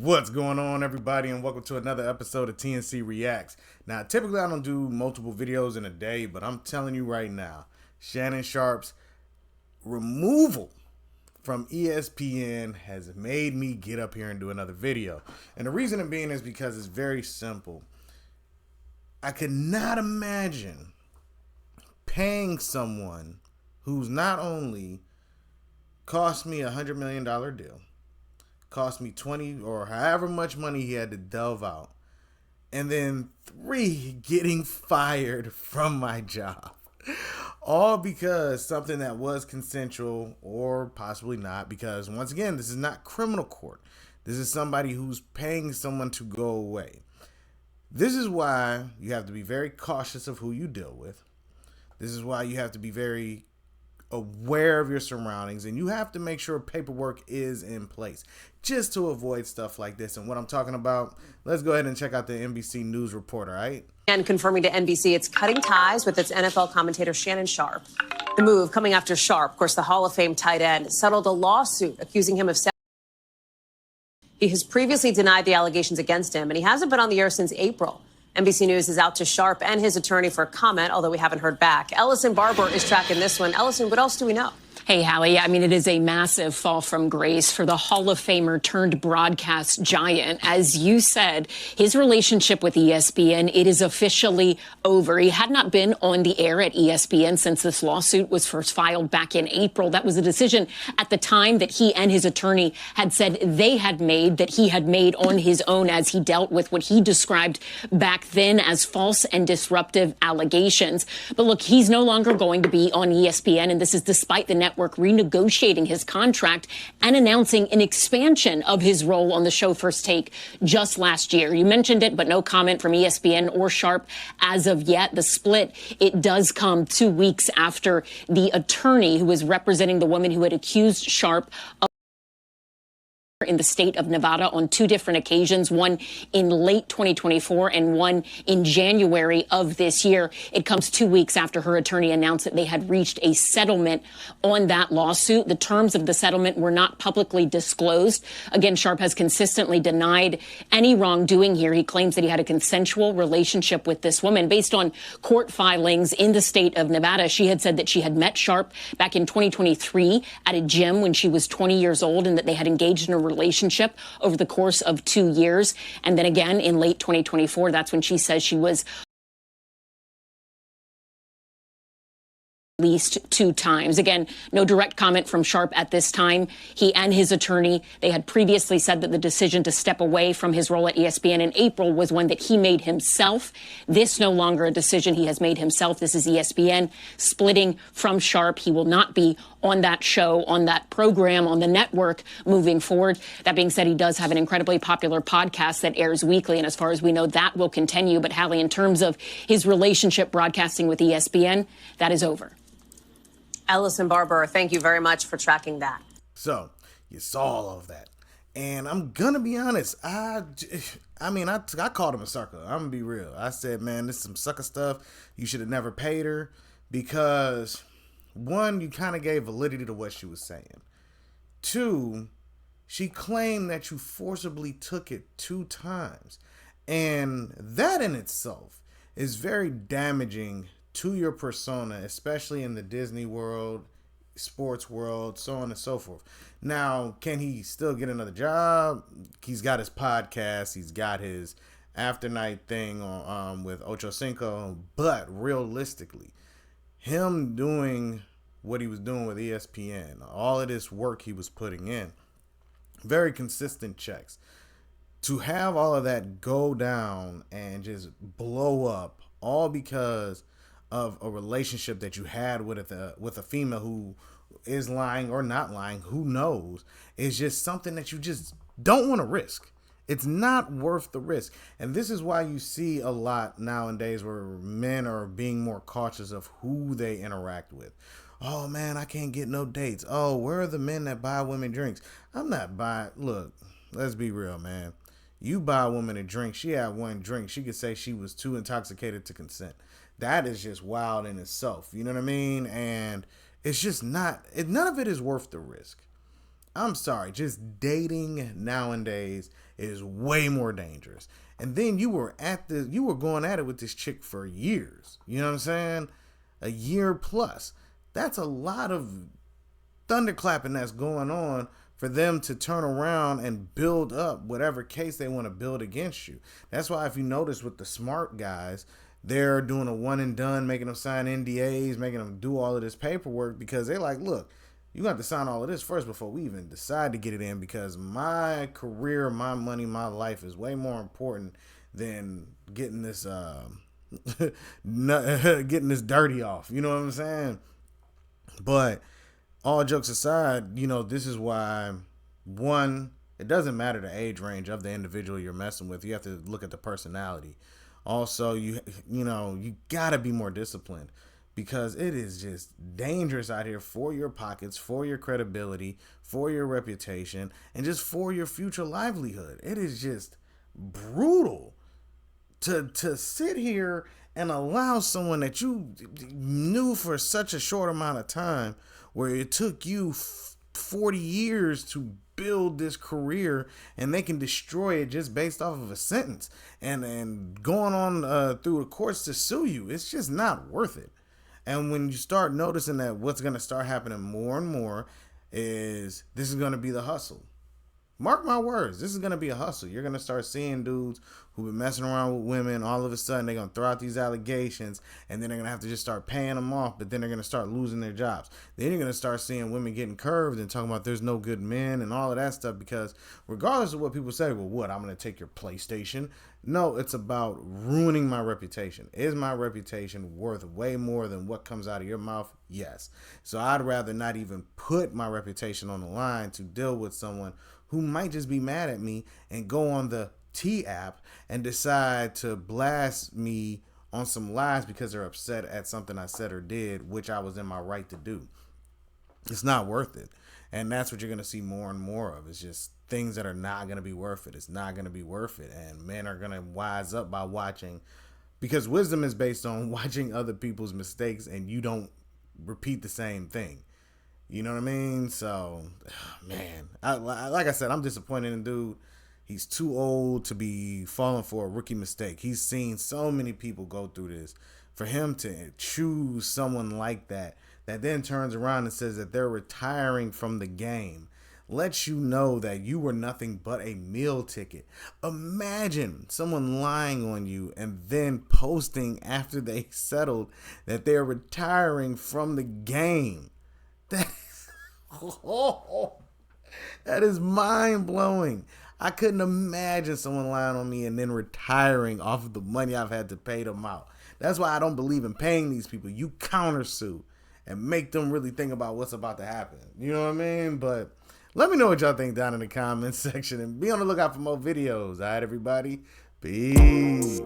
What's going on, everybody, and welcome to another episode of TNC Reacts. Now, typically I don't do multiple videos in a day, but I'm telling you right now, Shannon Sharpe's removal from ESPN has made me get up here and do another video. And the reason it being is because it's very simple. I could not imagine paying someone who's not only cost me $100 million deal, cost me 20 or however much money he had to delve out, and then 3 getting fired from my job, all because something that was consensual or possibly not, because once again, this is not criminal court. This is somebody who's paying someone to go away. This is why you have to be very cautious of who you deal with. This is why you have to be very aware of your surroundings, and you have to make sure paperwork is in place just to avoid stuff like this. And what I'm talking about, let's go ahead and check out the NBC News report, all right? And confirming to NBC it's cutting ties with its NFL commentator Shannon Sharpe. The move coming after Sharpe, of course, the Hall of Fame tight end, settled a lawsuit accusing him of he has previously denied the allegations against him, and he hasn't been on the air since April. NBC News is out to Sharpe and his attorney for comment, although we haven't heard back. Ellison Barber is tracking this one. Ellison, what else do we know? Hey, Hallie, I mean, it is a massive fall from grace for the Hall of Famer turned broadcast giant. As you said, his relationship with ESPN, it is officially over. He had not been on the air at ESPN since this lawsuit was first filed back in April. That was a decision at the time that he and his attorney had said they had made, that he had made on his own as he dealt with what he described back then as false and disruptive allegations. But look, he's no longer going to be on ESPN, and this is despite the network renegotiating his contract and announcing an expansion of his role on the show First Take just last year. You mentioned it, but no comment from ESPN or Sharpe as of yet. The split, it does come 2 weeks after the attorney who was representing the woman who had accused Sharpe of in the state of Nevada on 2 different occasions, one in late 2024 and one in January of this year. It comes 2 weeks after her attorney announced that they had reached a settlement on that lawsuit. The terms of the settlement were not publicly disclosed. Again, Sharpe has consistently denied any wrongdoing here. He claims that he had a consensual relationship with this woman. Based on court filings in the state of Nevada, she had said that she had met Sharpe back in 2023 at a gym when she was 20 years old, and that they had engaged in a relationship over the course of 2 years. And then again in late 2024, that's when she says she was at least 2 times. Again, no direct comment from Sharpe at this time. He and his attorney, they had previously said that the decision to step away from his role at ESPN in April was one that he made himself. This no longer a decision he has made himself. This is ESPN splitting from Sharpe. He will not be on that show, on that program, on the network moving forward. That being said, he does have an incredibly popular podcast that airs weekly, and as far as we know, that will continue. But Hallie, in terms of his relationship broadcasting with ESPN, that is over. Ellison Barber, thank you very much for tracking that. So, you saw all of that. And I'm gonna be honest, I called him a sucker. I'm gonna be real. I said, man, this is some sucker stuff. You should have never paid her, because 1, you kind of gave validity to what she was saying. 2, she claimed that you forcibly took it 2 times. And that in itself is very damaging to your persona, especially in the Disney world, sports world, so on and so forth. Now, can he still get another job? He's got his podcast. He's got his after night thing on with Ocho Cinco. But realistically, him doing what he was doing with ESPN, all of this work he was putting in, very consistent checks, to have all of that go down and just blow up, all because of a relationship that you had with a female who is lying or not lying, who knows, is just something that you just don't want to risk. It's not worth the risk. And this is why you see a lot nowadays where men are being more cautious of who they interact with. Oh man, I can't get no dates. Oh, where are the men that buy women drinks? I'm not buying. Look, let's be real, man. You buy a woman a drink, she had 1 drink, she could say she was too intoxicated to consent. That is just wild in itself. You know what I mean? And it's just not, none of it is worth the risk. I'm sorry, just dating nowadays is way more dangerous. And then you were going at it with this chick for years. You know what I'm saying? A year plus. That's a lot of thunderclapping that's going on for them to turn around and build up whatever case they want to build against you. That's why if you notice with the smart guys, they're doing a one and done, making them sign NDAs, making them do all of this paperwork because they're like, look, you got to sign all of this first before we even decide to get it in because my career, my money, my life is way more important than getting this getting this dirty off. You know what I'm saying? But all jokes aside, this is why, one, it doesn't matter the age range of the individual you're messing with. You have to look at the personality. Also, you got to be more disciplined because it is just dangerous out here for your pockets, for your credibility, for your reputation, and just for your future livelihood. It is just brutal to sit here and allow someone that you knew for such a short amount of time, where it took you 40 years to build this career, and they can destroy it just based off of a sentence and going on through the courts to sue you. It's just not worth it. And when you start noticing that what's going to start happening more and more is this is going to be the hustle. Mark my words, this is going to be a hustle. You're going to start seeing dudes who've been messing around with women. All of a sudden, they're going to throw out these allegations, and then they're going to have to just start paying them off, but then they're going to start losing their jobs. Then you're going to start seeing women getting curved and talking about there's no good men and all of that stuff because regardless of what people say, well, what, I'm going to take your PlayStation? No, it's about ruining my reputation. Is my reputation worth way more than what comes out of your mouth? Yes. So I'd rather not even put my reputation on the line to deal with someone who might just be mad at me and go on the T app and decide to blast me on some lies because they're upset at something I said or did, which I was in my right to do. It's not worth it. And that's what you're going to see more and more of. It's just things that are not going to be worth it. It's not going to be worth it. And men are going to wise up by watching, because wisdom is based on watching other people's mistakes and you don't repeat the same thing. You know what I mean? So, man, like I said, I'm disappointed in dude. He's too old to be falling for a rookie mistake. He's seen so many people go through this. For him to choose someone like that then turns around and says that they're retiring from the game, lets you know that you were nothing but a meal ticket. Imagine someone lying on you and then posting after they settled that they're retiring from the game. That is mind blowing. I couldn't imagine someone lying on me and then retiring off of the money I've had to pay them out. That's why I don't believe in paying these people. You countersue and make them really think about what's about to happen. You know what I mean? But let me know what y'all think down in the comments section and be on the lookout for more videos. All right, everybody? Peace.